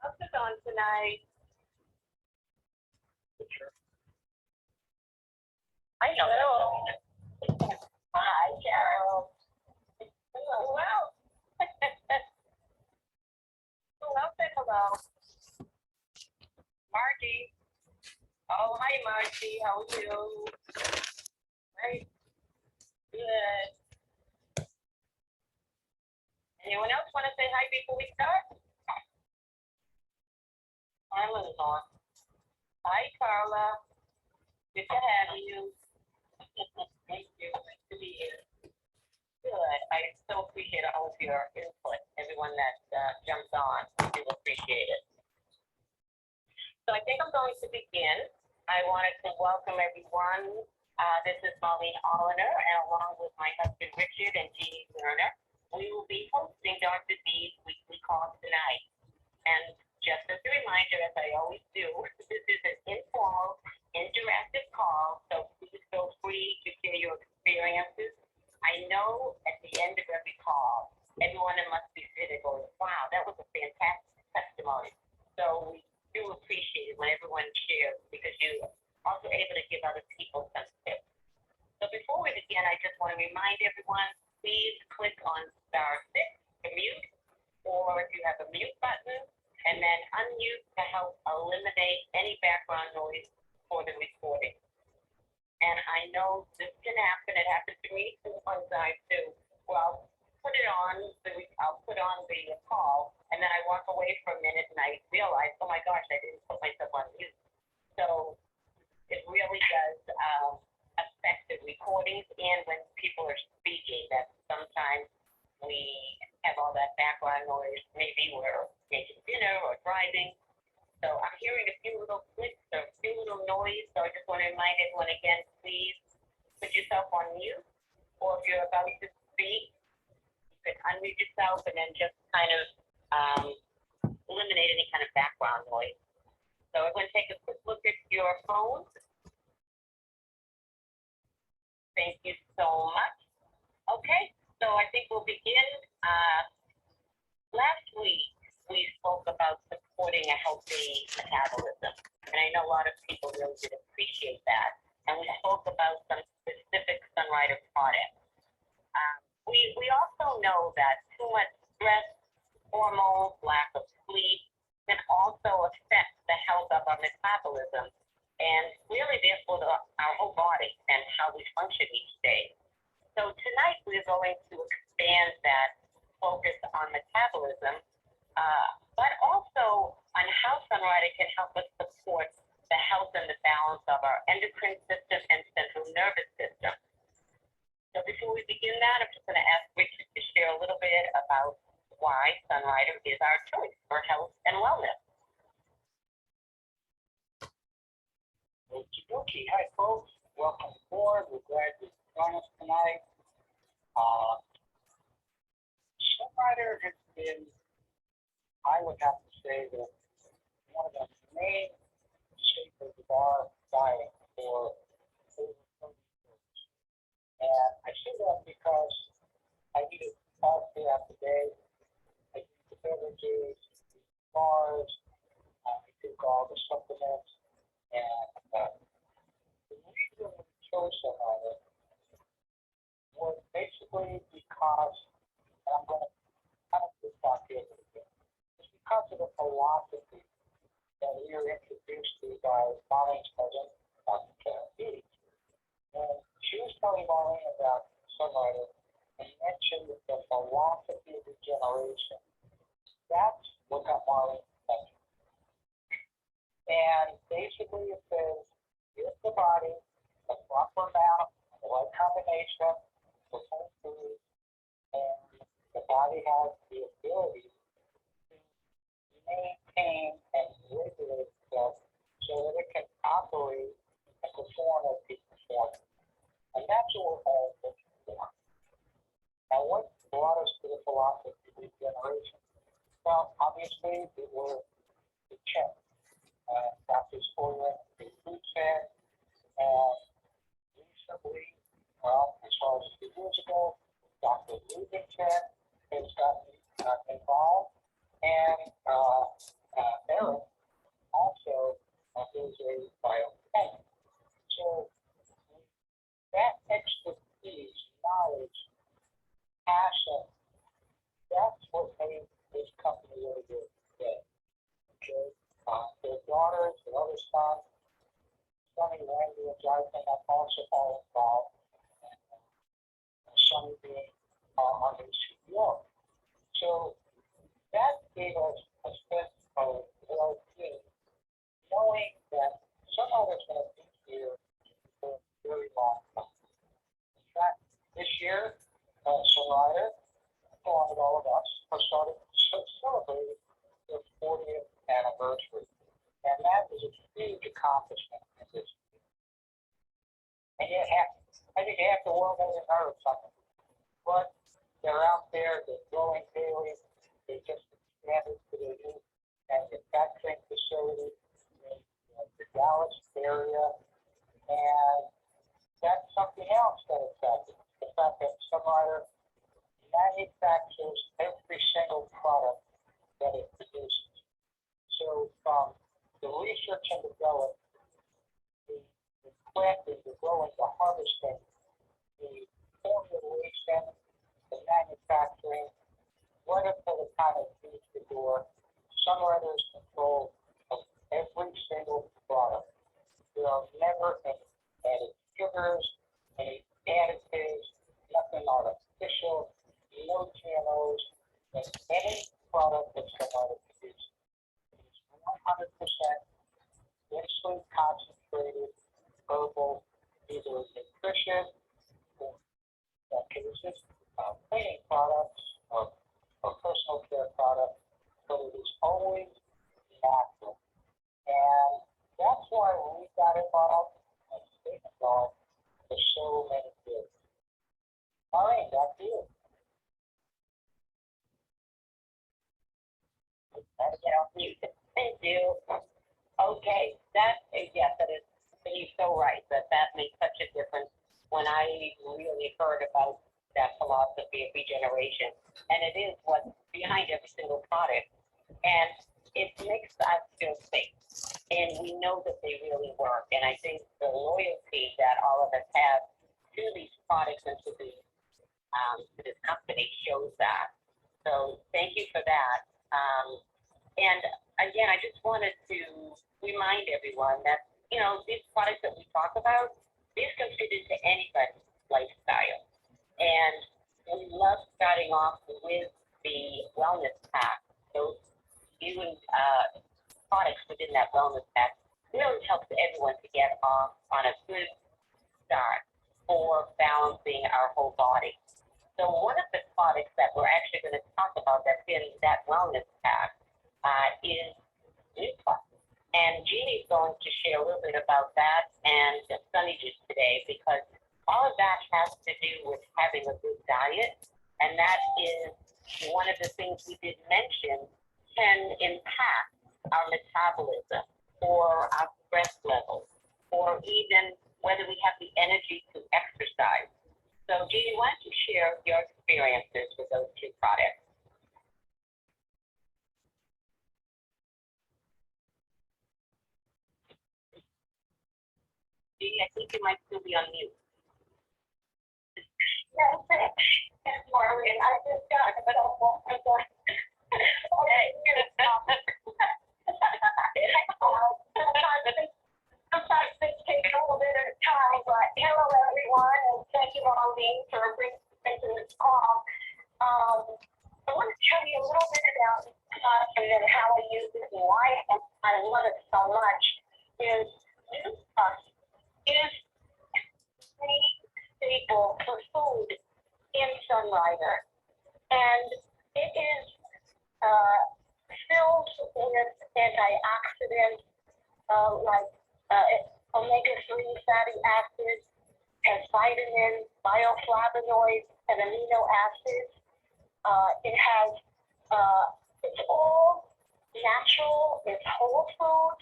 else is on tonight? I know. Hi, Carol. Who else? Who else said hello? Margie. Oh, hi, Margie. How are you? Right. Good. Anyone else want to say hi before we start? Carla's on. Hi, Carla. Good to have you. Thank you. Nice to be here. Good. I so appreciate all of your input, everyone that jumps on. I do appreciate it. So I think I'm going to begin. I wanted to welcome everyone. This is Marlene Olliner, and along with my husband Richard and Jeannie Werner, we will be hosting Dr. Dees' weekly call tonight. And just as a reminder, as I always do, this is an informal, interactive call, so please feel free to share your experiences. I know at the end of every call, everyone must be sitting going, wow, that was a fantastic testimony. So we do appreciate it when everyone shares because you're also able to give other people some tips. So before we begin, I just want to remind everyone, please click on *6 to mute, or if you have a mute button, and then unmute to help eliminate any background noise for the recording. And I know this can happen. It happened to me sometimes too. Well, I'll put on the call, and then I walk away for a minute, and I realize, oh my gosh, I didn't put myself on mute. So it really does affect the recordings, and when people are speaking, that sometimes we have all that background noise. Maybe we're making dinner or driving. So I'm hearing a few little clicks or a few little noise. So I just want to remind everyone again, please put yourself on mute, or if you're about to speak, you can unmute yourself and then just kind of eliminate any kind of background noise. So everyone take a quick look at your phones. Thank you so much. Okay, so I think we'll begin. Last week, we spoke about supporting a healthy metabolism. And I know a lot of people really did appreciate that. And we spoke about some specific Sunrider products. We also know that too much stress, hormones, lack of sleep can also affect the health of our metabolism and really therefore our whole body and how we function each day. So tonight we're going to expand that focus on metabolism, but also on how Sunrider can help us support the health and the balance of our endocrine system and central nervous system. So before we begin that, I'm just going to ask Richard to share a little bit about why Sunrider is our choice for health and wellness. Okay, hi folks, welcome aboard. We're glad you joined us tonight. Sunrider has been, I would have to say, that one of the main shapers of our diet for over 30 years. And I say that because I eat it all throughout the day. I eat the beverages, the bars, I take all the supplements, and the reason we chose Sunrider was basically because, and I'm going to kind of put back here a little bit, it's because of the philosophy that we were introduced to by Marlene's cousin, Dr. Karen Dees. And she was telling Marlene about Sunrider and mentioned the philosophy of regeneration. That's what got Marlene thinking. And basically it says, give the body the proper amount, the right combination of whole foods, and the body has the ability to maintain and regulate itself so that it can operate and perform as it performs. And that's what we're all looking for. Now, what brought us to the philosophy of regeneration? Well, obviously, it was the check. Doctors ordering the food check, and recently, well, as far as 2 years ago, Dr. Rubin check has gotten involved, and Eric also is a biochemist. So that expertise, knowledge, passion, that's what made this company really good today. Okay? Their daughters, their other sons, Sonny, Randy, and Jonathan have also all involved. And Sonny being our new CEO. So that gave us a sense of well-being, knowing that somebody's going to be here for a very long time. In fact, this year, Sunrider, along with all of us, are starting to celebrate their 40th anniversary. And that is a huge accomplishment in this year. And yet, I think half the world hasn't heard of something. But they're out there, they're growing daily, they just expanded to their new manufacturing facility in the Dallas area. And that's something else that excites me. The fact that Sunrider manufactures every single product that it produces. So from the research and development, the planting, the growing, the harvesting, the formulation, the manufacturing, right up to the time it leaves the door, Sunrider is control of every single product. There are never any added sugars, any additives, nothing artificial, no GMOs, in any product that Sunrider produces. It's 100% insulin concentrated, herbal, either nutrition or cases, cleaning products or personal care products, but it is always natural. And that's why we got involved and stayed involved for so many years. All right, back to you. Thank you. Okay, yes, that is, you're so right, that makes such a difference when I really heard about that philosophy of regeneration. And it is what's behind every single product. And it makes us feel safe. And we know that they really work. And I think the loyalty that all of us have to these products and to this company shows that. So thank you for that. And again, I just wanted to remind everyone that, these products that we talk about, these can fit into anybody's lifestyle. And we love starting off with the wellness pack. Those even products within that wellness pack really helps everyone to get off on a good start for balancing our whole body. So one of the products that we're actually going to talk about that's in that wellness pack is Dees. And Jeannie's going to share a little bit about that and Sunny just today, because all of that has to do with having a good diet. And that is one of the things we did mention can impact our metabolism or our stress levels, or even whether we have the energy to exercise. So Jeannie, why don't you share your experiences with those two products? Jeannie, I think you might still be on mute. Yes, Maureen, I just got it, but I'm okay, sometimes things take a little bit of time, but hello everyone, and thank you, Maureen, for bringing me to this call. I want to tell you a little bit about us and then how I use it and why I love it so much. Is the staple for food in Sunrider, and it is filled with antioxidants like omega-3 fatty acids, has vitamins, bioflavonoids, and amino acids. It has it's all natural. It's whole food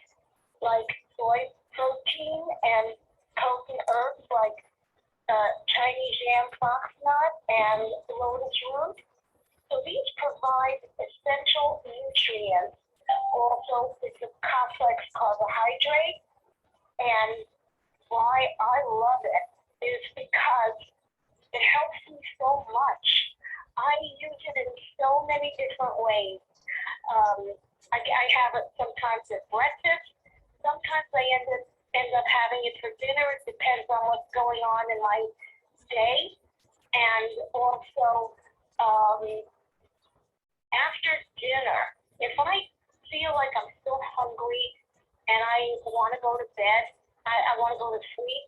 like soy protein and potent herbs like Chinese yam foxnut and lotus root. So these provide essential nutrients. Also, it carbohydrate. And why I love it is because it helps me so much. I use it in so many different ways. I have it sometimes at breakfast. Sometimes I end up having it for dinner. It depends on what's going on in my day. And also, after dinner, if I feel like I'm still hungry and I want to go to bed, I want to go to sleep,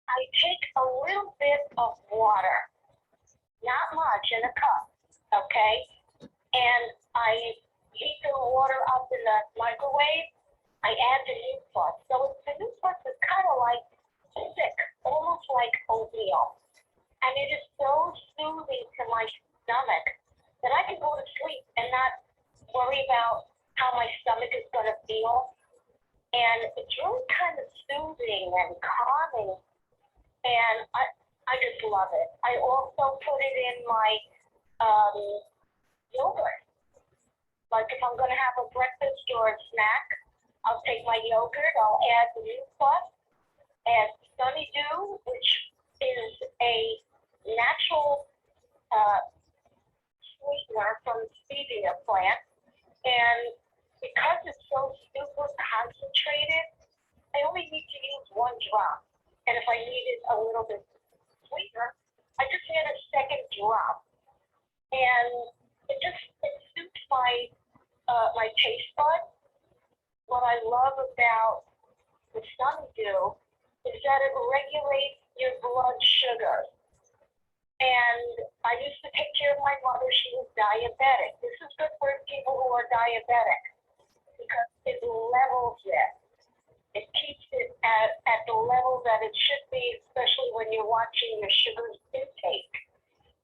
I take a little bit of water, not much, in a cup, okay? And I heat the water up in the microwave. I add the Newport. So the Newport is kind of like thick, almost like oatmeal. And it is so soothing to my stomach that I can go to sleep and not worry about how my stomach is going to feel. And it's really kind of soothing and calming. And I just love it. I also put it in my yogurt. Like if I'm going to have a breakfast or a snack, I'll take my yogurt, I'll add the Newport, add Sunrider, which is a natural sweetener from the stevia plant. And because it's so super concentrated, I only need to use 1 drop. And if I needed a little bit sweeter, I just add a second drop. And it suits my taste bud. What I love about the Sunrider is that it regulates your blood sugar. And I used to take care of my mother. She was diabetic. This is good for people who are diabetic because it levels it. It keeps it at the level that it should be, especially when you're watching your sugar intake.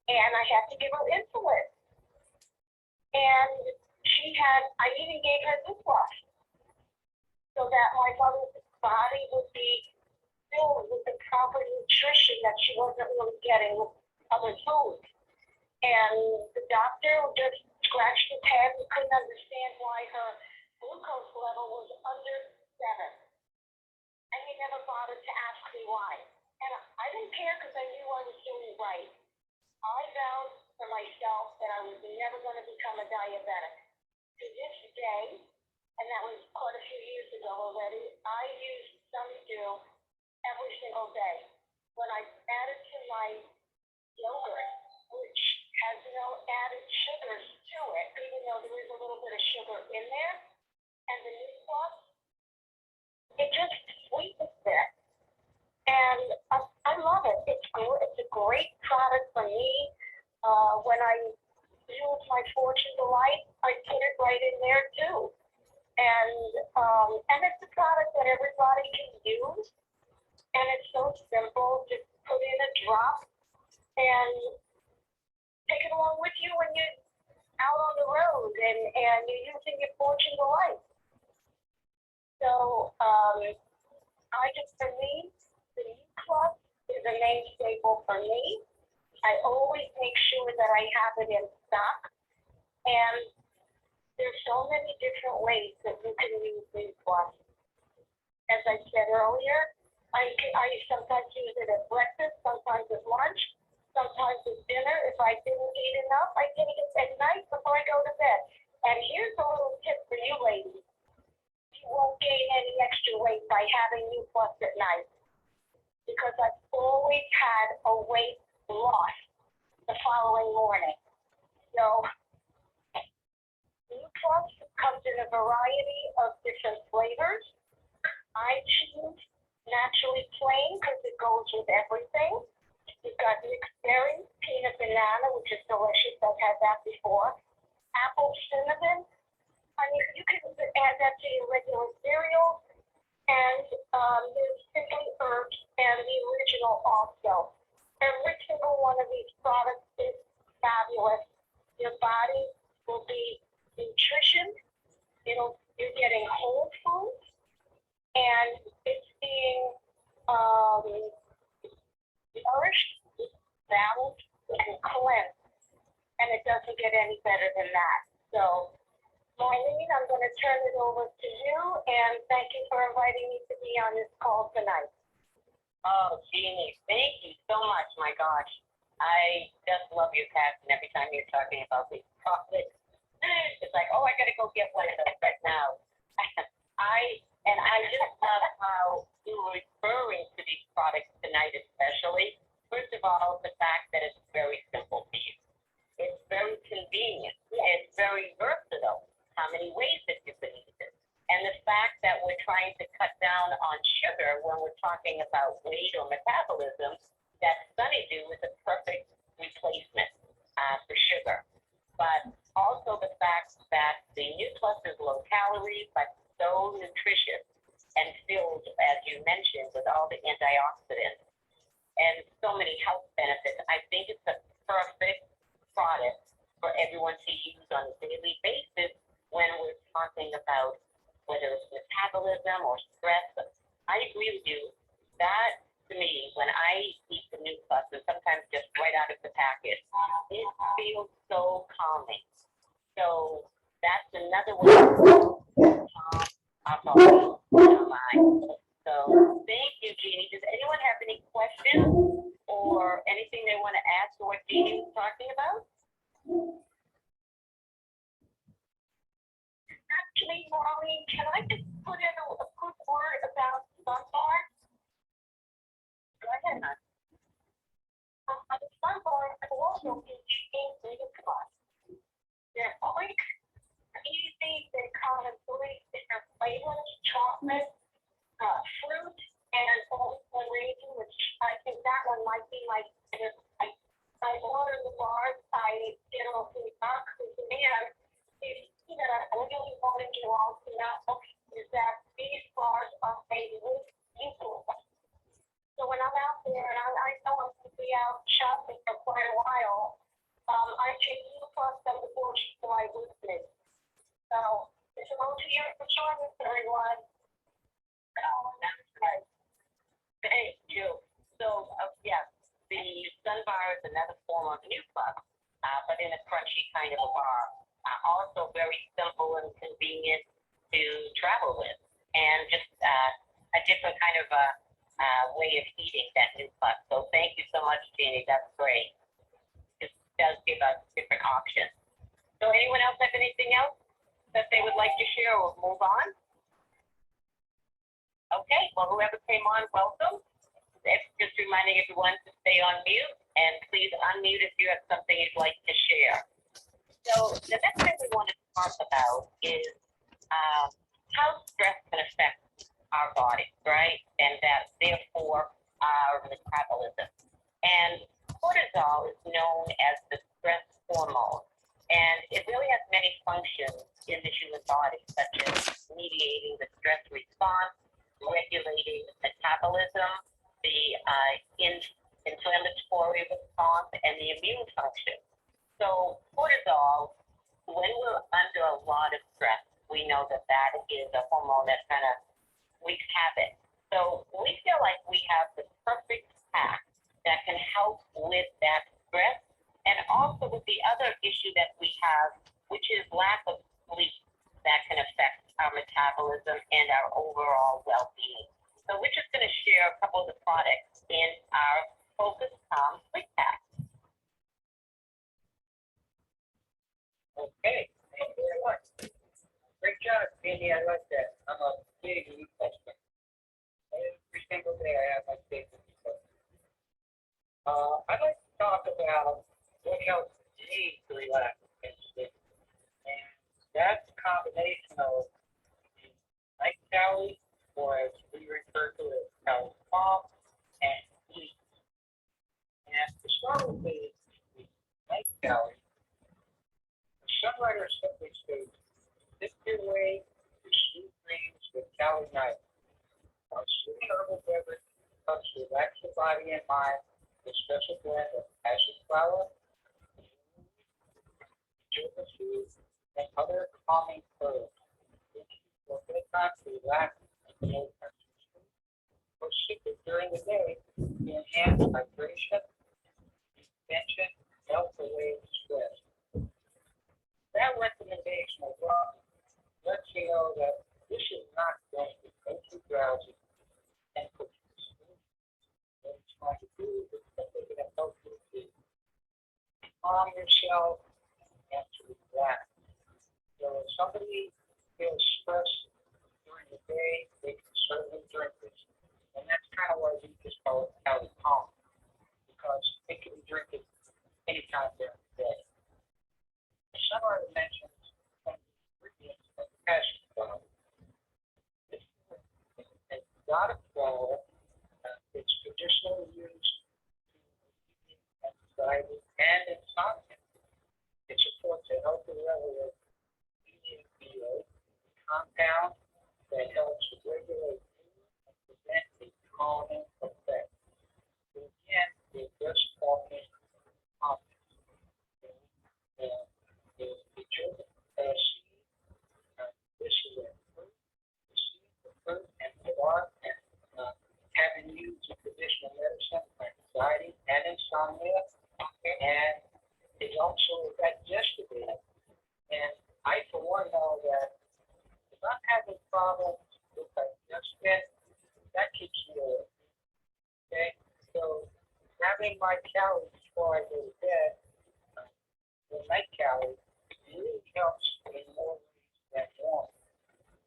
And I had to give her insulin. And I even gave her Newport so that my mother's body would be filled with the proper nutrition that she wasn't really getting with other foods. And the doctor just scratched his head and couldn't understand why her glucose level was under 7. And he never bothered to ask me why. And I didn't care because I knew I was doing right. I vowed for myself that I was never going to become a diabetic. To this day, and that was quite a few years ago already, I use Sunrider every single day. When I add it to my yogurt, which has no added sugars to it, even though there is a little bit of sugar in there, and the Newport, it just sweetens it. And I love it. It's a great product for me. When I use my Fortune Delight, I put it right in there too. And it's a product that everybody can use. And it's so simple. Just put in a drop and take it along with you when you're out on the road and you're using your Fortune Delight. So for me, the Newport is a main staple for me. I always make sure that I have it in stock. And there's so many different ways that you can use Newport. As I said earlier, I sometimes use it at breakfast, sometimes at lunch, sometimes at dinner. If I didn't eat enough, I take it at night before I go to bed. And here's a little tip for you ladies. You won't gain any extra weight by having Newport at night. Because I've always had a weight loss the following morning. So Newport comes in a variety of different flavors. I choose naturally plain because it goes with everything. You've got mixed berries, peanut banana, which is delicious. I've had that before. Apple cinnamon. I mean, you can add that to your regular cereal. And there's simply herbs and the original also. Every single one of these products is fabulous. Your body will be nutritioned. You're getting whole foods, and it's being nourished, balanced, and cleansed. And it doesn't get any better than that. So Marlene, I'm going to turn it over to you, and thank you for inviting me to be on this call tonight. Oh, Jeannie, thank you so much. My gosh, I just love your passion every time you're talking about these topics. It's like, oh, I got to go get one of those right now. I just love how you were referring to these products tonight, especially. First of all, the fact that it's very simple to use. It's very convenient. It's very versatile. How many ways that you can use it. And the fact that we're trying to cut down on sugar when we're talking about weight or metabolism, that Sunnydew is a perfect replacement for sugar. But also the fact that the New Plus is low calorie, but so nutritious and filled, as you mentioned, with all the antioxidants and so many health benefits. I think it's a perfect product for everyone to use on a daily basis when we're talking about whether it's metabolism or stress. I agree with you. That, to me, when I eat the New Plus, and sometimes just right out of the packet, it feels so calming. So that's another way to calm our body and our mind. So thank you, Jeannie. Does anyone have any questions or anything they want to add to what Jeannie was talking about? Actually, Marlene, can I just put in a quick word about Sunbar? Go ahead, hon. The Sunbar also contains New Plus. They're quick, easy, they come in three different flavors: chocolate, fruit, and also raisin, which I think that one might be my favorite. I ordered the bars. I did a box with the man. That I really wanted you all to know is that these bars are made with equal. So when I'm out there, and I know I'm going to be out shopping for quite a while, I take New Plus and the Bush Fly with me. So it's a multi-year for joining everyone. Oh, that's right. Thank you. So, yes, the Sunbar is another form of New Plus, but in a crunchy kind of a bar. Also very simple and convenient to travel with, and just a different kind of way of eating that New Plus. So thank you so much, Jeannie. That's great. It does give us different options. So anyone else have anything else that they would like to share, or move on? Okay, well, whoever came on, welcome. Just reminding everyone to stay on mute, and please unmute if you have something you'd like to share. So the next thing we want to talk about is how stress can affect our bodies, right? And that therefore our metabolism. And cortisol is known as the stress hormone. And it really has many functions in the human body, such as mediating the stress response, regulating metabolism, the inflammatory response, and the immune function. So cortisol, when we're under a lot of stress, we know that that is a hormone that kind of wreaks havoc. So we feel like we have the perfect pack that can help with that stress, and also with the other issue that we have, which is lack of sleep, that can affect our metabolism and our overall well-being. So we're just going to share a couple of the products in our Focus Calm Sleep Pack. Okay, thank you very much. Great job, Cindy. I like that. I'm a big New Plus fan. Every single day I have my favorite New Plus. I'd like to talk about what helps me to relax and sleep. And that's a combination of the night calories, or as we refer to it, calorie calm, and sleep. And to start with the night calories, Sunrider simply states, "This your way to sweet dreams with calorie night. Our sweet herbal beverage helps relax your body and mind with a special blend of passion flower, yoga food, and other calming herbs. Which will get time to relax and feel sleep, or sip it during the day to enhance hydration, tension, melt away stress." That recommendation alone compound that helps regulate mood and prevent a calming effect. So again, it just calming confidence. The jojoba seed, this is a fruit, the seed, the fruit, and the bark, and having used in traditional medicine for anxiety and insomnia, and it's also digestive. And I, for one, know that if I'm having problems with digestion, that keeps me awake. Okay? So having my calories before I go to bed, the night calories, really helps in more ways than one.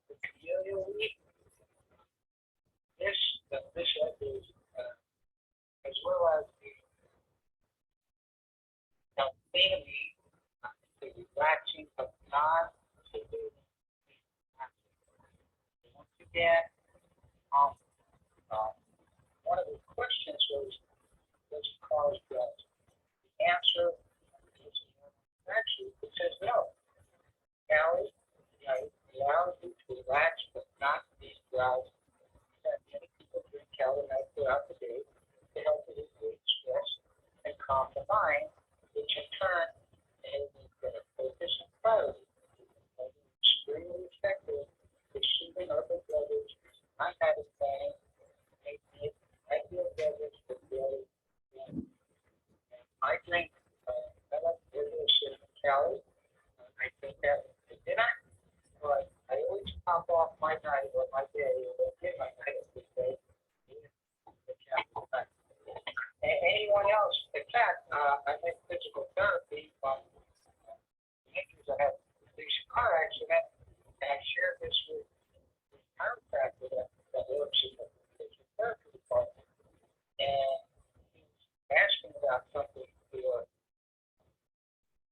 The camellia weed, this is, as well as the theanine, the relaxing of non-sedating. Once again, um, one of the questions was, does it cause drugs? The answer is actually, it says no. Calories, allows you to relax but not be drowsy. Many people drink calamine throughout the day to help alleviate stress and calm the mind, which in turn enables better focus and clarity. Extremely effective for soothing urban beverage, non-habit planning, making it ideal beverage for daily use. I drink, I like regular cinnamon calories. I drink that for dinner, but I always top off my night or my day or my night of the day. And anyone else, in fact, I make physical therapy from injuries I had a recent car accident, and I shared this with the chiropractor that works in the physical therapy department. And he was asking about something for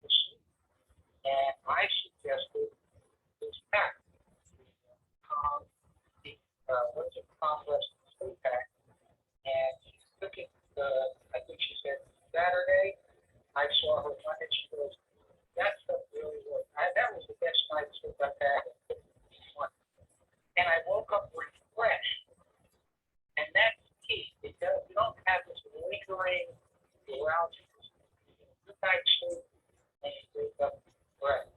the sleep. And I suggested this pack, calm, what is it, calm rest sleep pack. And she took it, I think she said Saturday. I saw her Monday. She goes, that stuff really worked. That was the best night's sleep I've had in 15 months. And I woke up refreshed. And that's key. You don't have this lingering neuralgia. Good night's sleep, and you wake up refreshed.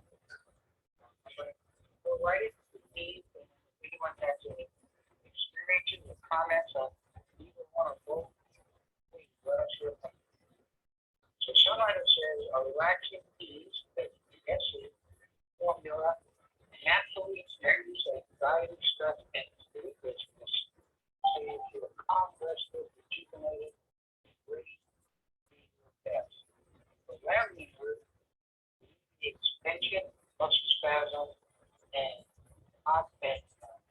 I'm going to go right into the Dees, and if anyone has any experiences or comments on either one of both, please let us hear from you. So Sunrider says a relaxing Dees, that's the SE formula, naturally reduces anxiety, stress, and sleeplessness. So you feel calm, rested, rejuvenated, and ready to be your best. The Larry root, the extension, muscle spasm, and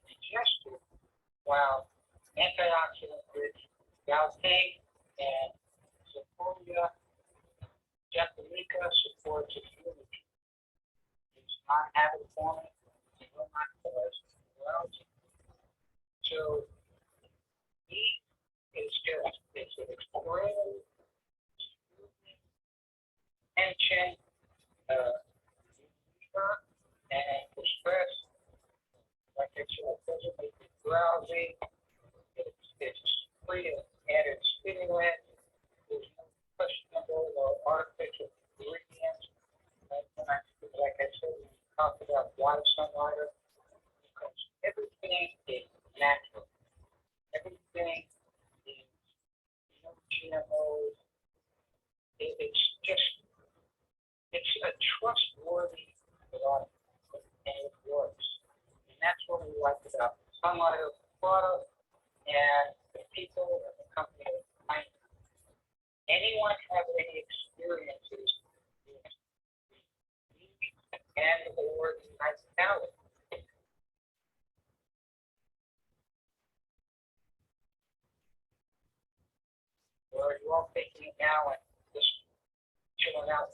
digestive, while antioxidant rich Galtane and Sequoia japonica supports immunity. It's not habit forming, it will not cause neuralgia. So he is just, it's an extreme tension, and the stress, like I said, it doesn't make you drowsy. It's free of added stimulant. There's no questionable or artificial ingredients. Like I said, we talked about why Sunrider, because everything is natural. Everything is no GMOs. It's just, it's a trustworthy product, and it works. And that's what we like about Sunrider product and the people and the company behind it. Anyone have any experiences with and or the United Talent? Or are you all taking it now and just chilling out?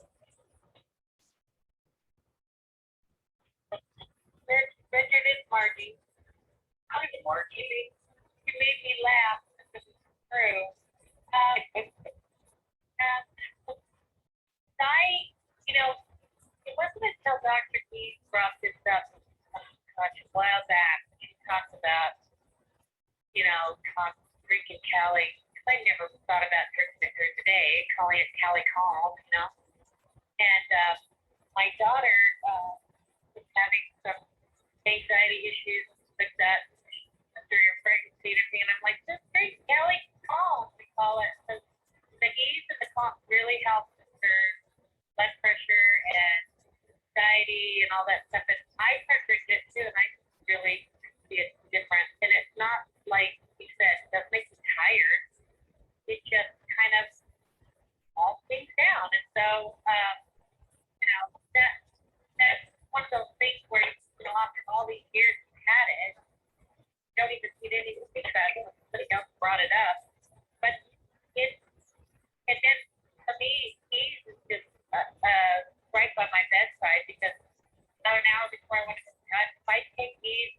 Richard, it's Margie. Hi, Margie. You made me laugh. This is true. And it wasn't until Dr. Dees brought this up, gosh, drinking Cali, because I never thought about drinking it during the day, calling it Cali Calm. And my daughter was having some anxiety issues like that during her pregnancy and everything, and I'm like, just drink Cali Calm, we call it. So the ease and the calm really helps with her blood pressure and anxiety and all that stuff. And I start drinking it too, and I really see it different. And it's not like you said, it doesn't make you tired. It just kind of calms things down. And so, that's one of those things where, after all these years you've had it, you didn't even think about it. Somebody else brought it up. But and then for me, ease is just right by my bedside, because about an hour before I went to bed, if I take ease,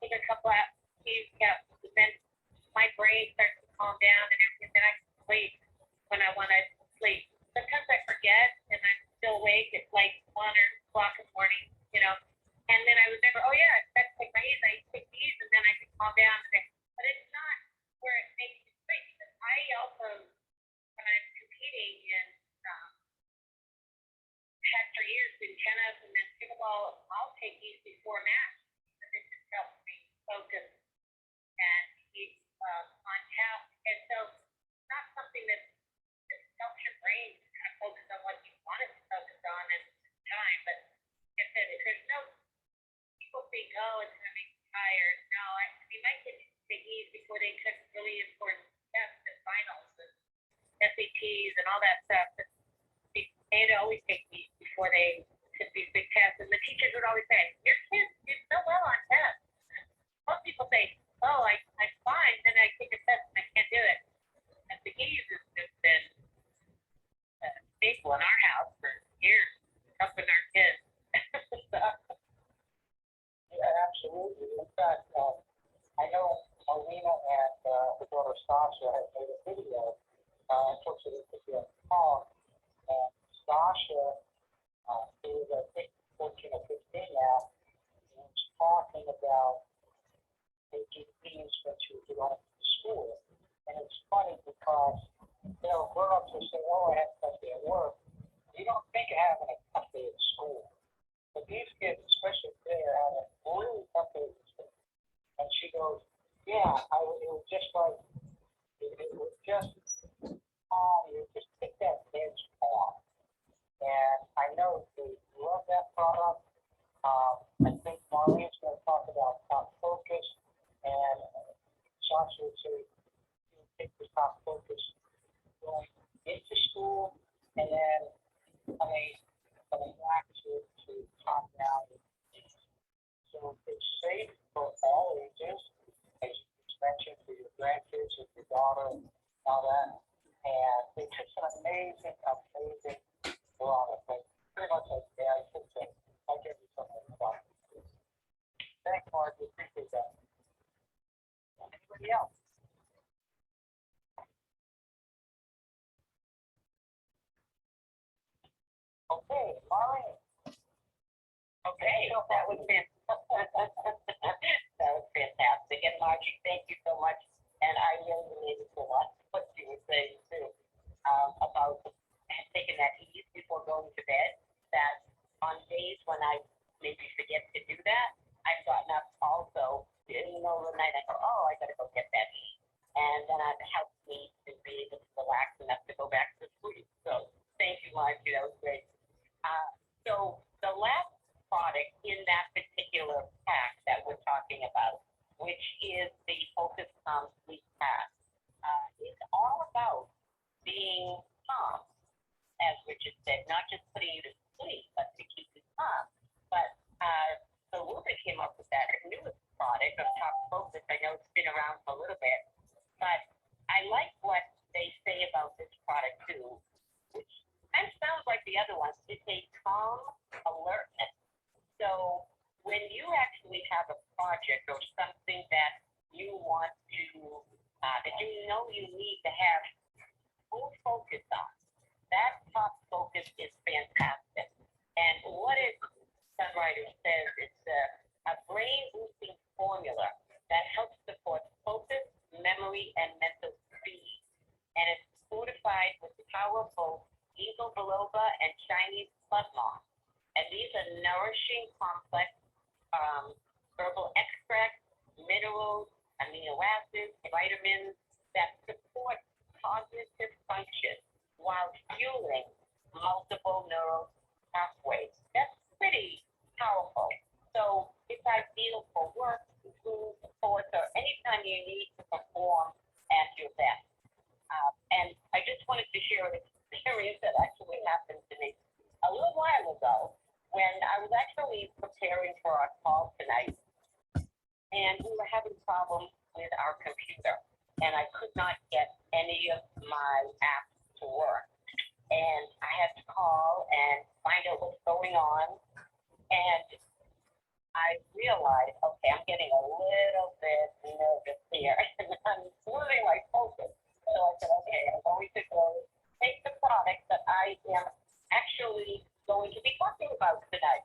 take a couple of teas, then my brain starts to calm down and everything, then I can sleep when I want to sleep. Sometimes I forget and I'm still awake at like 1 o'clock in the morning, and then I remember, oh yeah, I forgot to take my ease, I take these, and then I can calm down. But it's not where it makes you sleep, because I also, when I'm competing in, had for years in tennis and then pickleball, I'll take these before match, because it just helps me focus and keep on task. And so it's not something that just helps your brain to kind of focus on what you want it to focus on at the time. But like I said, there's no, people think, oh, it's going to make you tired. No, my kids take these before they took really important tests and finals and SATs and all that stuff. They'd always take these before they took these big tests, and the teachers would always say, your kids do so well on tests. Most people say, oh, I'm fine, then I take a test and I can't do it. And the ease has just been a staple in our house for years, helping our kids. Yeah, absolutely. In fact, I know Marina and her daughter Sasha have made a video, unfortunately, this video called, and Sasha, who is I think 14 or 15 now, was talking about taking things when she was going to school. And it's funny because, grown-ups will say, oh, I have a tough day at work. You don't think of having a tough day at school. But these kids, especially if they're having really tough days at school. And she goes, yeah, it was just like, it was just calm. You just take that edge off. And I know they love that product. I think Marlene's going to talk about top focus, and Sasha would say, take the top focus going into school, and then coming back to calm down. So it's safe for all ages, as you mentioned, for your grandkids, and your daughter, and all that. And it's just an amazing product. But pretty much like I should say, I'll give you something about it. Thanks, Mark. We appreciate that. Anybody else? Okay, Marlene. Okay, that was fantastic. That was fantastic. And Margie, thank you so much. And I really related to what you were saying too, about taking that ease before going to bed. That on days when I maybe forget to do that, I've gotten up also in the middle of the night. I go, oh, I gotta go get that ease, and then it helps me to be able to relax enough to go back to sleep. So thank you, Margie. That was great. So the last product in that particular pack that we're talking about, which is the Focus on Sleep pack, is all about being calm, as Richard said, not just putting you to sleep, but to keep you calm. But so Ruben came up with that newest product of Top Focus. I know it's been around for a little bit, but I like what they say about this product too, which kind of sounds like the other ones. It's a calm alertness. So when you actually have a project or something that you want to, that you need to have full focus on, that Top Focus is fantastic. And what it Sunrider says, it's a brain boosting formula that helps support focus memory and mental speed. And it's fortified with powerful eagle biloba and Chinese blood moss. And these are nourishing complex herbal extracts, minerals, amino acids, vitamins that support cognitive function while fueling multiple neural pathways. That's pretty powerful. So it's ideal for work, school, sports, or anytime you need to perform at your best. And I just wanted to share an experience that actually happened to me a little while ago when I was actually preparing for our call tonight. And we were having problems with our computer, and I could not get any of my apps to work. And I had to call and find out what's going on. And I realized, okay, I'm getting a little bit nervous here, and I'm losing my focus. So I said, okay, I'm going to go take the product that I am actually going to be talking about tonight.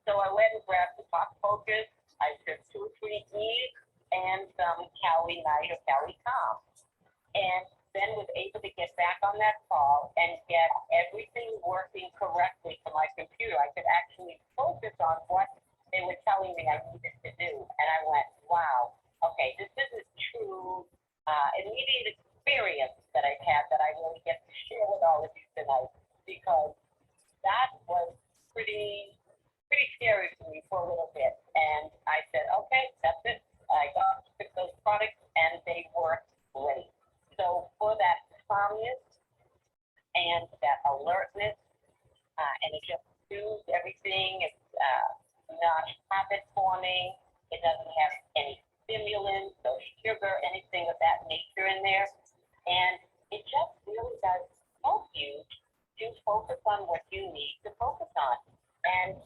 So I went and grabbed the Top Focus. I took 2 or 3 E's and some Cali Night or Cali Calm. And then was able to get back on that call and get everything working correctly for my computer. I could actually focus on what they were telling me I needed to do. And I went, wow, okay, this is a true immediate experience that I've had that I really get to share with all of you tonight, because that was pretty scary for me for a little bit. And I said, okay, that's it. I took those products and they worked great. So for that calmness and that alertness, and it just soothes everything. It's not habit forming. It doesn't have any stimulants or sugar, anything of that nature in there. And it just really does help you to focus on what you need to focus on. And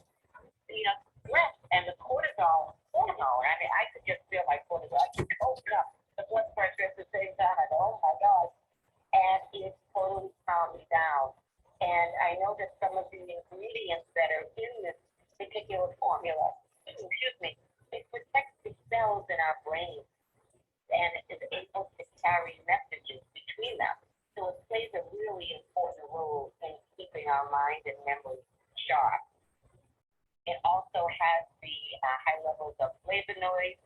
stress and the cortisol hormone. I mean, I could just feel my cortisol. I could open up the blood pressure at the same time. I go, oh my God. And it totally calmed me down. And I know that some of the ingredients that are in this particular formula, it protects the cells in our brain and is able to carry messages between them. So it plays a really important role in keeping our mind and memory sharp. It also has the high levels of flavonoids,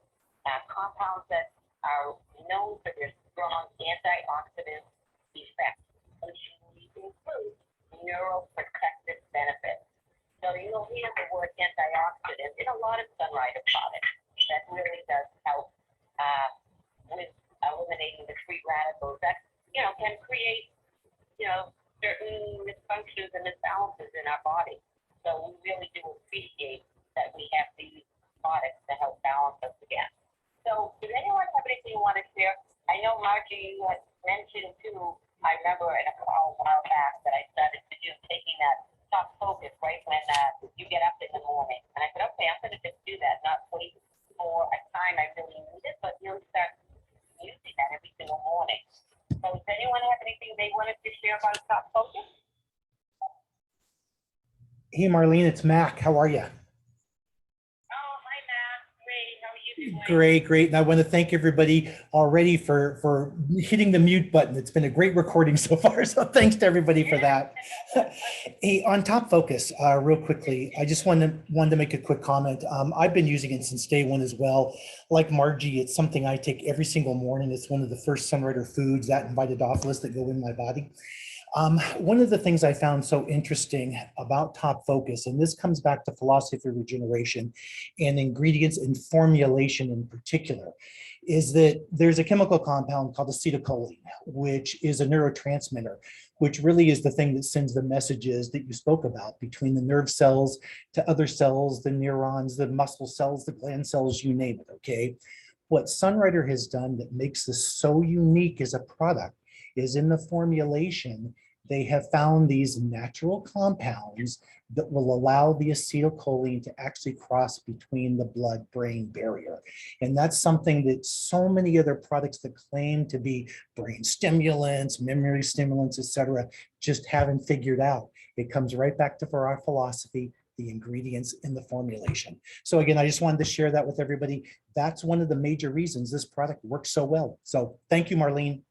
compounds that are known for their strong antioxidant effects, which include neuroprotective benefits. So you'll hear the word antioxidant in a lot of Sunrider products. That really does help with eliminating the free radicals that can create certain dysfunctions and imbalances in our body. So we really do appreciate that we have these products to help balance us again. So does anyone have anything you want to share? I know, Margie, you had mentioned too, I remember in a call a while back that I started to do taking that Top Focus right when you get up in the morning. And I said, okay, I'm going to just do that, not wait for a time I really need it, but really start using that every single morning. So does anyone have anything they wanted to share about Top Focus? Hey, Marlene, it's Mac. How are you? Oh, hi, Matt. Great. How are you doing? Great. And I want to thank everybody already for hitting the mute button. It's been a great recording so far. So thanks to everybody for that. Hey, on Top Focus, real quickly, I just wanted to make a quick comment. I've been using it since day one as well. Like Margie, it's something I take every single morning. It's one of the first Sunrider foods, that and Vitadophilus, that go in my body. One of the things I found so interesting about Top Focus, and this comes back to philosophy of regeneration and ingredients and formulation in particular, is that there's a chemical compound called acetylcholine, which is a neurotransmitter, which really is the thing that sends the messages that you spoke about between the nerve cells to other cells, the neurons, the muscle cells, the gland cells, you name it, okay? What Sunrider has done that makes this so unique as a product is in the formulation, they have found these natural compounds that will allow the acetylcholine to actually cross between the blood-brain barrier. And that's something that so many other products that claim to be brain stimulants, memory stimulants, etc., just haven't figured out. It comes right back to our philosophy, the ingredients in the formulation. So again, I just wanted to share that with everybody. That's one of the major reasons this product works so well. So thank you, Marlene.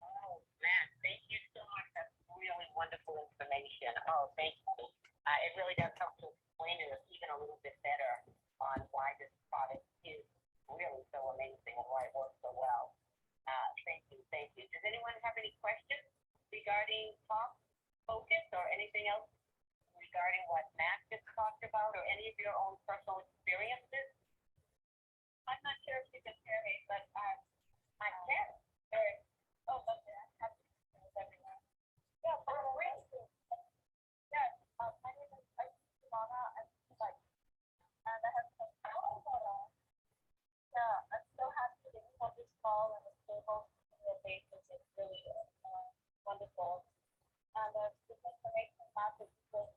Oh, Matt, thank you so much. That's really wonderful information. Oh, thank you. It really does help to explain it even a little bit better on why this product is really so amazing and why it works so well. Thank you, thank you. Does anyone have any questions regarding Top Focus or anything else regarding what Matt just talked about or any of your own personal experiences? I'm not sure if you can hear me, but I can. Oh, but everyone. Yeah, really good. Yeah, my name is Simona. I'm like, and I have some. Yeah, I'm so happy that you have this call and it's stable on your basis. It's really wonderful. And this information matters because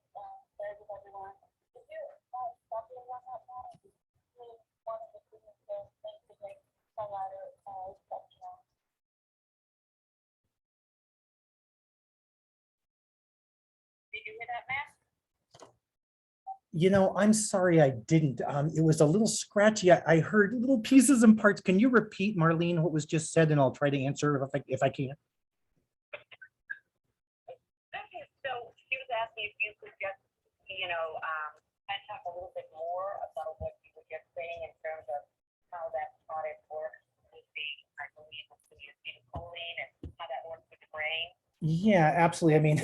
shared with everyone. If you stop doing one that now, really one of the things that makes the great songwriter exceptional. Did you hear that, Matt? You know, I'm sorry I didn't. It was a little scratchy. I heard little pieces and parts. Can you repeat, Marlene, what was just said, and I'll try to answer if I can. Okay, so she was asking if you could just, kind of talk a little bit more about what you were just saying in terms of how that product works with the, I believe, with the acetylcholine and how that works with the brain. Yeah, absolutely. I mean,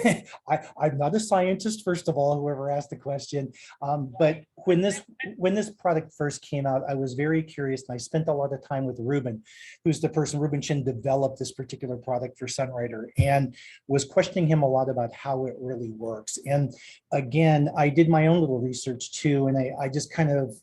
I'm not a scientist, first of all, whoever asked the question. But when this product first came out, I was very curious, and I spent a lot of time with Ruben, who's the person, Ruben Chin, developed this particular product for Sunrider, and was questioning him a lot about how it really works. And again, I did my own little research too, and I just kind of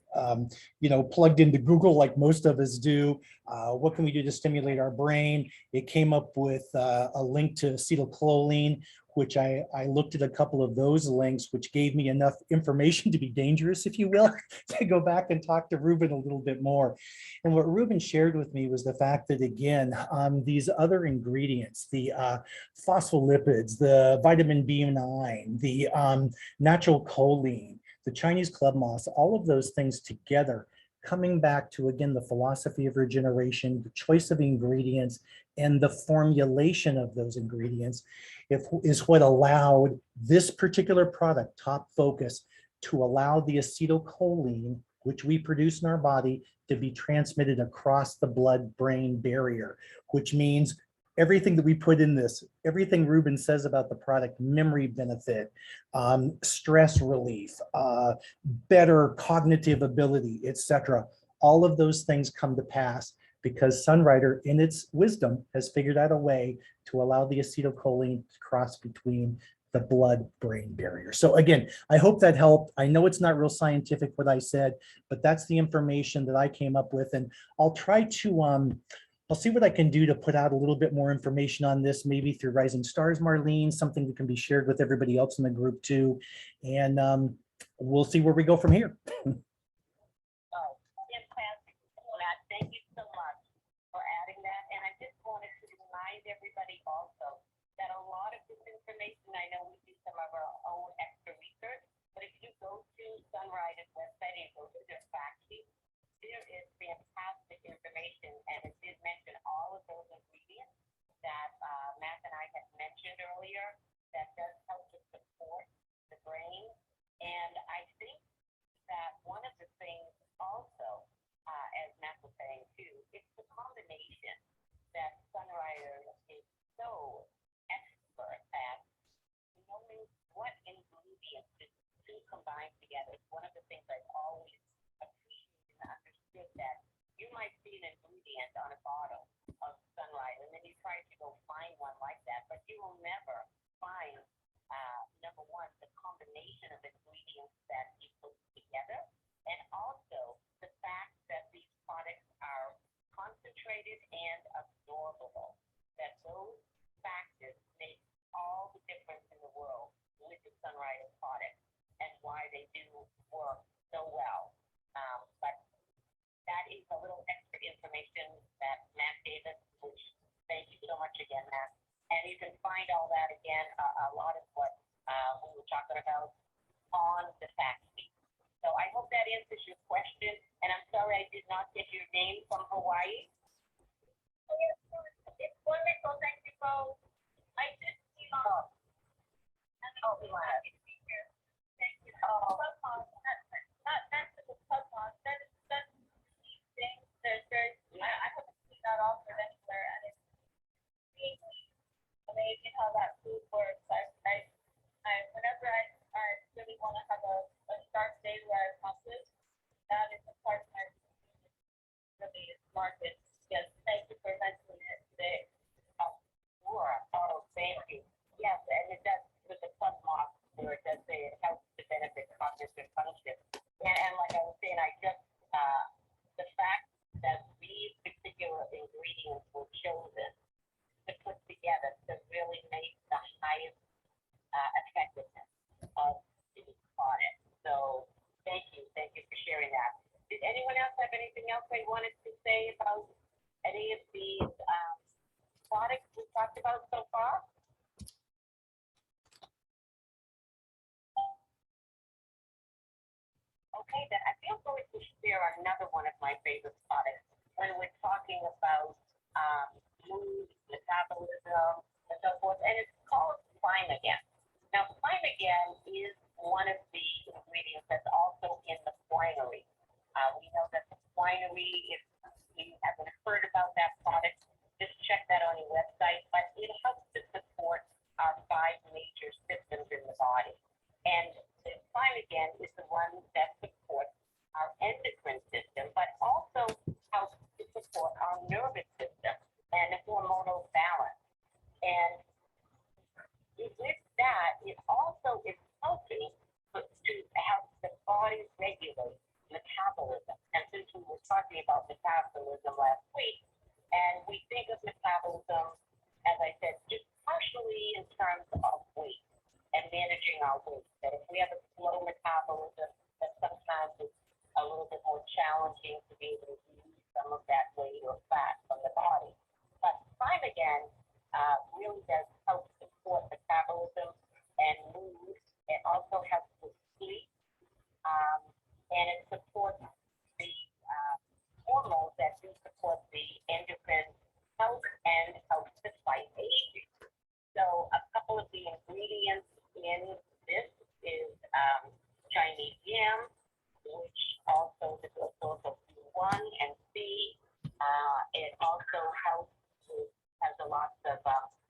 plugged into Google like most of us do. What can we do to stimulate our brain? It came up with a link to acetylcholine, which I looked at a couple of those links, which gave me enough information to be dangerous, if you will, to go back and talk to Ruben a little bit more. And what Ruben shared with me was the fact that, again, these other ingredients, the phospholipids, the vitamin B9, the natural choline, the Chinese club moss, all of those things together, coming back to, again, the philosophy of regeneration, the choice of ingredients, and the formulation of those ingredients is what allowed this particular product, Top Focus, to allow the acetylcholine, which we produce in our body, to be transmitted across the blood-brain barrier, which means everything that we put in this, everything Ruben says about the product, memory benefit, stress relief, better cognitive ability, etc. All of those things come to pass because Sunrider, in its wisdom, has figured out a way to allow the acetylcholine to cross between the blood-brain barrier. So again, I hope that helped. I know it's not real scientific what I said, but that's the information that I came up with, and I'll try to I'll see what I can do to put out a little bit more information on this, maybe through Rising Stars, Marlene, something that can be shared with everybody else in the group too. And we'll see where we go from here. Oh, fantastic. Matt, thank you so much for adding that. And I just wanted to remind everybody also that a lot of this information, I know we do some of our own extra research, but if you go to Sunrider's website and go to their fact sheet, there is fantastic information, and it did mention all of those ingredients that Matt and I had mentioned earlier that does help to support the brain. And I think that one of the things also, as Matt was saying too, it's the combination that Sunrider is so expert at knowing what ingredients to combine together. It's one of the things I've always appreciated and understood, that you might see an ingredient on a bottle of Sunrider, and then you try to go find one like that, but you will never find, number one, the combination of ingredients that you put together, and also the fact that these products are concentrated and absorbable, that those factors make all the difference in the world with the Sunrider product and why they do work so well. But that is a little extra information that Matt gave us, which thank you so much again, Matt. And you can find all that again, a lot of what we were talking about, all answers your question. And I'm sorry I did not get your name from Hawaii. It's wonderful. Thank you both. I just see and Oh, glad. thank you. That's the clubhouse. That's things. I haven't seen that offered anywhere, and it's really amazing how that food works. Whenever I really want to have a sharp day where I accomplish, that is a part of my routine. Really is market. Yes, thank you for mentioning it today. Sure. Oh, thank you. Yes, and it does with the club mark where it does say it helps to benefit cognitive function. And like I was saying, the fact that these particular ingredients were chosen to put together to really make the highest effectiveness of the audit. So thank you for sharing that. Did anyone else have anything else they wanted to say about any of these products we talked about so far? Okay, then I feel going to share another one of my favorite products when we're talking about mood, metabolism, and so forth, and it's called Climb Again. Now, Climb Again is one of the ingredients that's also in the winery. We know that the winery, if you haven't heard about that product, just check that on your website, but it helps to support our 5 major systems in the body. And the Climb Again is the one that supports our endocrine system, but also helps to support our nervous system and hormonal balance. And with that, it also is helping to help the body regulate metabolism. And since we were talking about metabolism last week, and we think of metabolism, as I said, just partially in terms of weight and managing our weight. That if we have a slow metabolism, that sometimes it's a little bit more challenging to be able to lose some of that weight or fat from the body. But Climb Again really does help support metabolism and mood. It also helps with sleep, and it supports the hormones that do support the endocrine health and helps to fight aging. So a couple of the ingredients in this is Chinese yam, which also is a source of B1 and C. It also has a lot of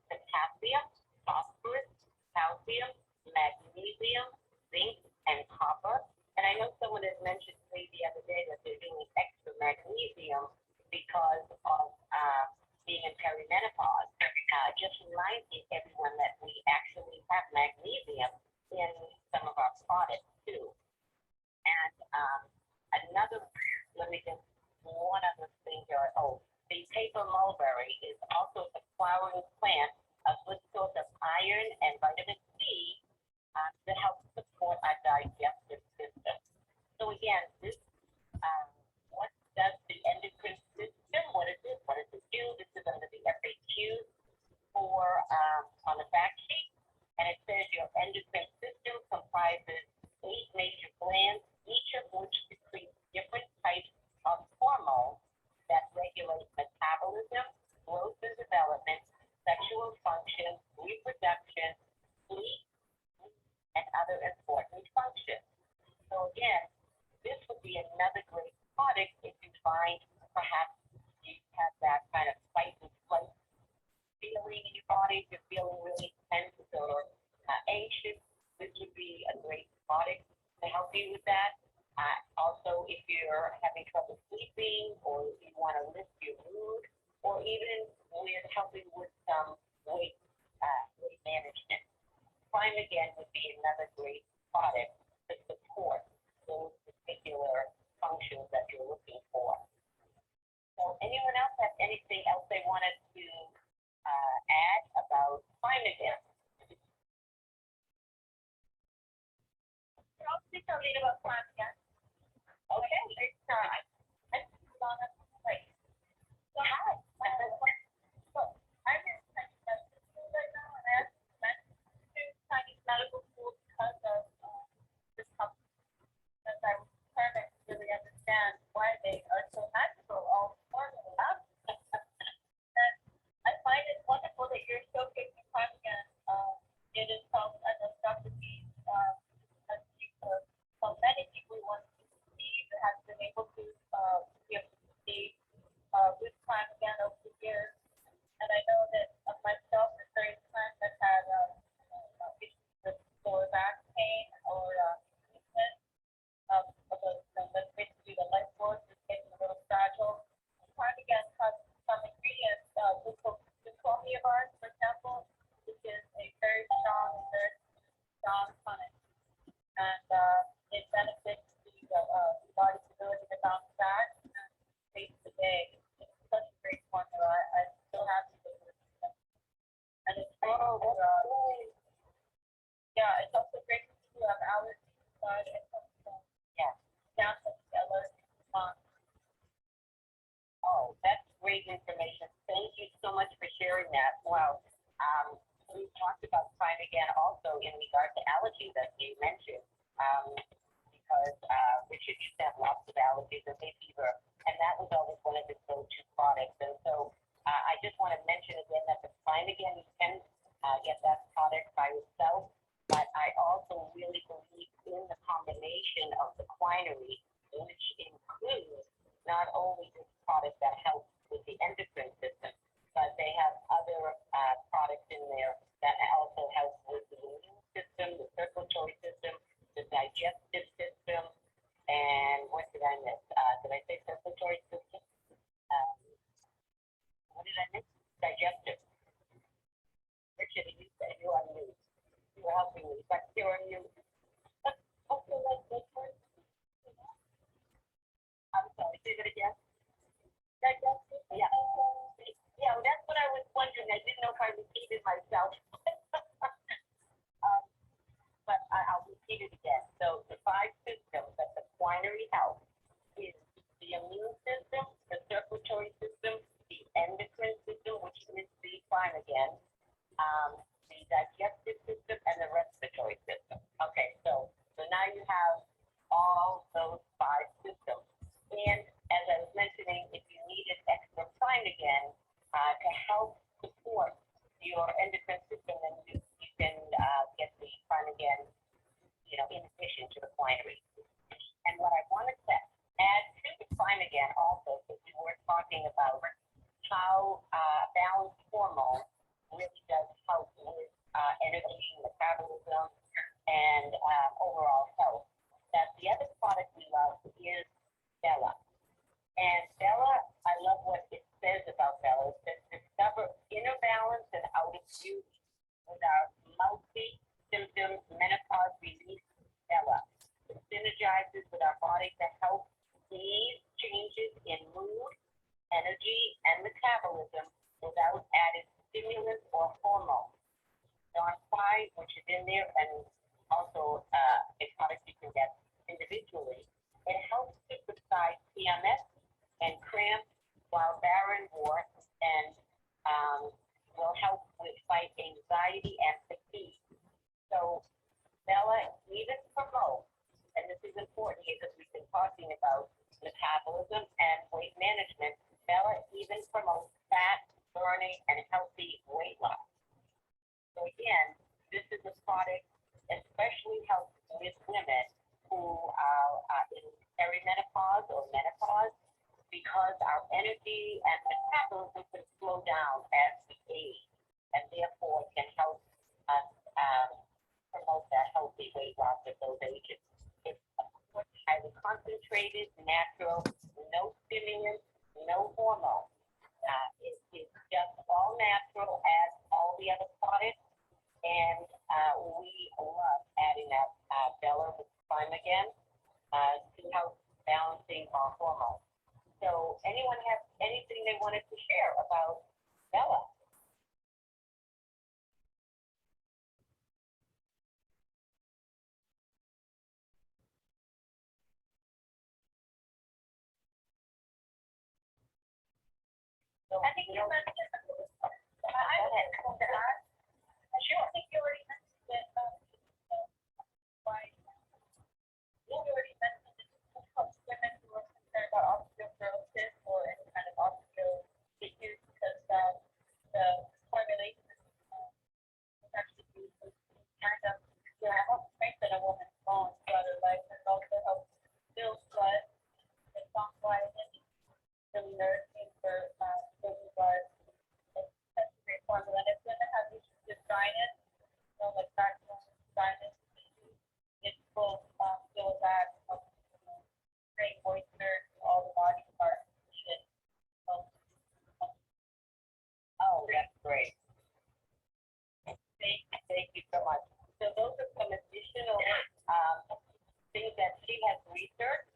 potassium, phosphorus, calcium, magnesium, zinc, and copper. And I know someone had mentioned to me the other day that they're doing extra magnesium because of being in perimenopause. Just reminding everyone that we actually have magnesium in some of our products too. And one other thing here. Oh, the paper mulberry is also a flowering plant, a good source of iron and vitamin C that helps support our digestive system. So again, this what does the endocrine system? What is it? What does it do? This is under the FAQ for on the fact sheet, and it says your endocrine system comprises 8 major glands, each of which secretes different types of hormones that regulate metabolism, growth and development, sexual function, reproduction, sleep, and other important functions. So again, this would be another great product if you find perhaps you have that kind of fight and flight feeling in your body, if you're feeling really tense or anxious. This would be a great product to help you with that. Also, if you're having trouble sleeping, or if you want to lift your mood, or even with helping with some weight management. Climb Again would be another great product to support those particular functions that you're looking for. So anyone else have anything else they wanted to add about Climb Again? I'll speak a little about Climb Again. Okay. It's I'm on a place. So hi. So I'm in medical school right now, and I have Chinese medical school because of this company. Because I so much for sharing that. Wow. We talked about Prime again also in regard to allergies, as you mentioned, because Richard used to have lots of allergies and hay fever, and that was always one of his go-to products. And so I just want to mention again that the Prime again, you can get that product by itself, but I also really believe in the combination of the Quinery, which includes not only this product that helps with the endocrine system, but they have other products in there that also help with the immune system, the circulatory system, the digestive system, and what did I miss? Did I say circulatory system? What did I miss? Digestive. Richard, you said you are new. You were helping me, but you're new. Okay, let's go first. I'm sorry, say that again. Digestive? Yeah. Yeah, well, that's what I was wondering. I didn't know if I repeated myself. But I'll repeat it again. So the 5 systems that the Quinery helps is the immune system, the circulatory system, the endocrine system, which is the Prime again, the digestive system, and the respiratory system. Okay, so now you have all those 5 systems. And as I was mentioning, if you needed extra Prime again to help support your endocrine system, then you can get the Prime again, you know, in addition to the Quinery. And what I wanted to add to the Prime again also, because we were talking about how balanced hormone really does help with energy, metabolism, and overall health. That the other product we love is Bella. And Bella, I love what it says about Bella. It says discover inner balance and outer beauty with our multi-symptom menopause relief Bella. It synergizes with our body to help ease changes in mood, energy, and metabolism without added stimulants or hormones. Non-5, which is in there, and also a product you can get individually. It helps to subside PMS and cramps while barren wart, and will help with fight anxiety and fatigue. So Bella even promotes, and this is important here because we've been talking about metabolism and weight management, Bella even promotes fat burning and healthy weight loss. So again, this is a product especially helps with women who are in perimenopause or menopause, because our energy and metabolism can slow down as we age, and therefore can help us promote that healthy weight loss at those ages. It's highly concentrated, natural, no stimulants, no hormones. It's just all natural as all the other products, and we love adding that Bella with Prime again to help balancing our hormones. So anyone have anything they wanted to share about Bella? So, I think you mentioned, I sure think you already mentioned that, why, you already mentioned that this helps women who are concerned about osteoporosis or any kind of osteo issues, because the formulation is actually used to kind of, help strengthen a woman's bones throughout her life, and also help build blood and bone vitamin, really nourishing for those who are that's a great formula. And if women have issues with dryness, like dryness, it's full fill that great moisture to all the body parts needed. Oh, that's great. Thank you so much. So those are some additional things that she has researched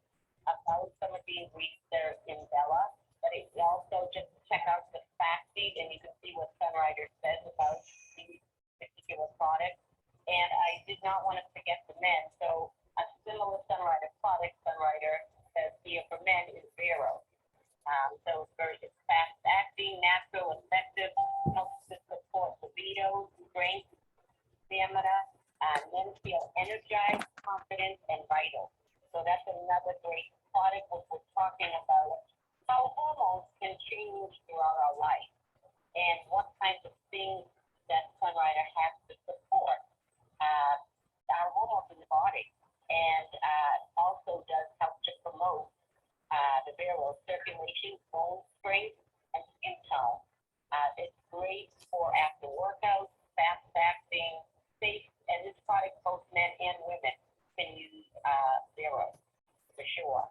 about some of the ingredients that are in Bella. But it also just check out the fact sheet, and you can see what Sunrider says about these particular products. And I did not want to forget the men. So a similar Sunrider product, Sunrider says here for men is Vero. So it's fast acting, natural, effective, for circulation, bone strength, and skin tone. It's great for after workouts, fast acting, safe, and this product both men and women can use Zero for sure.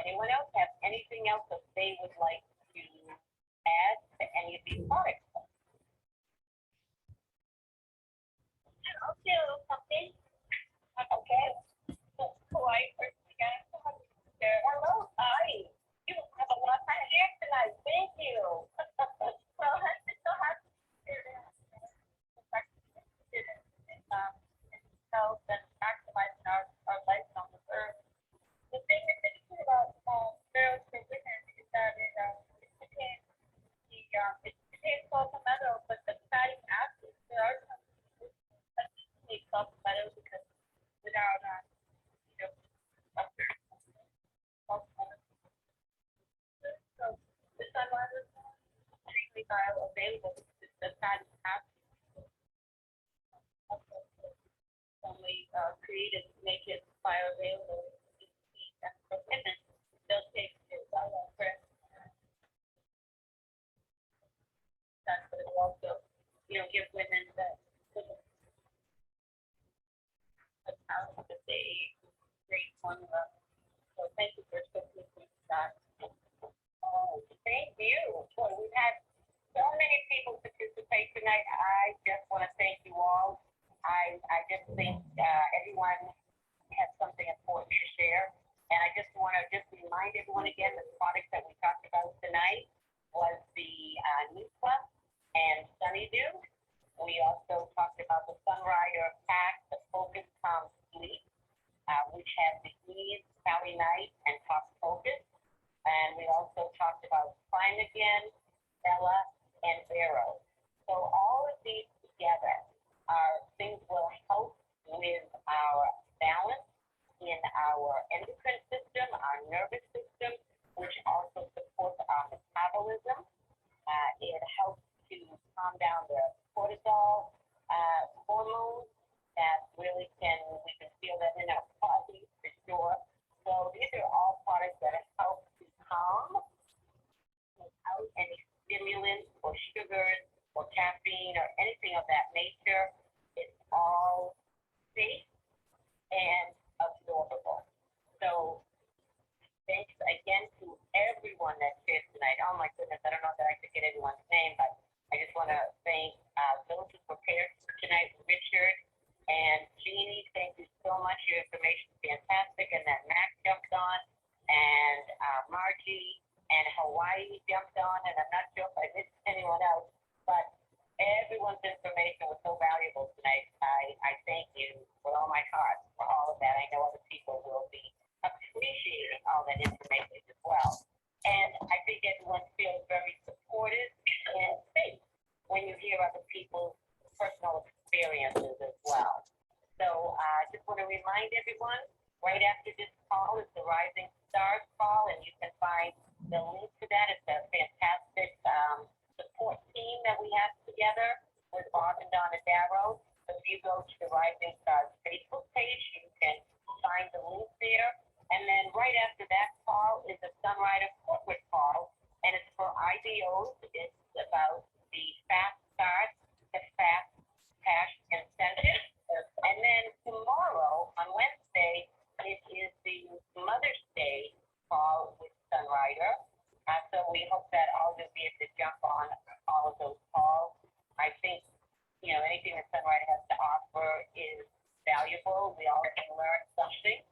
Anyone else have anything else that they would like to add to any of these products? I'll do something. Okay. So I personally got hello, hi. You have a lot of time here tonight. Thank you. Well, I'm just so happy to hear that. Health and maximizing our life on this earth. The thing that's interesting about Barrels for Women is that it contains it contains palmetto, but the fatty acids, there are some that need palmetto because without palmetto. So the Sunrider is extremely bioavailable because the fatty acids only created to make it bioavailable. And for women, they'll take it press. That's what it will also, give women the power that they great formula. So thank you for speaking with that. Oh, thank you. Boy, we've had so many people participate tonight. I just want to thank you all. I just think everyone has something important to share. And I just want to remind everyone again, the products that we talked about tonight was the Nutella and Sunnydew. We also talked about the Sunrider pack, the Focus Calm Sleep, which has the Ease, Sally Night, and Top Focus. And we also talked about Climb Again, Bella, and Vero. So all of these together are things will help with our balance in our endocrine system, our nervous system, which also supports our metabolism. It helps to calm down the cortisol hormones that really we can feel that in our body for sure. So these are all products that help to calm without any stimulants or sugars or caffeine or anything of that nature. It's all safe and absorbable. So thanks again to everyone that shared tonight. Oh my goodness, I don't know that I could get everyone's name, but I just want to thank those who prepared tonight, Richard and Jeannie. Thank you so much. Your information is fantastic. And then Max jumped on, and Margie and Hawaii jumped on, and I'm not sure if I missed anyone else, but everyone's information was so valuable tonight. I thank you with all my heart for all of that. I know other people will be appreciating all that information as well. And I think everyone feels very supported and safe when you hear other people's personal experiences as well. So I just want to remind everyone, right after this call is the Rising Stars call, and you can find the link to that. It's a fantastic support team that we have together with Bob and Donna Darrow. So if you go to the Rising Stars Facebook page, you can find the link there. And then right after that call is a Sunrider corporate call, and it's for IBOs. It's about the Fast Start to Fast Cash Incentive. And then tomorrow, on Wednesday, it is the Mother's Day call with Sunrider. So we hope that all of you will be able to jump on all of those calls. I think, anything that Sunrider has to offer is valuable. We all can learn something.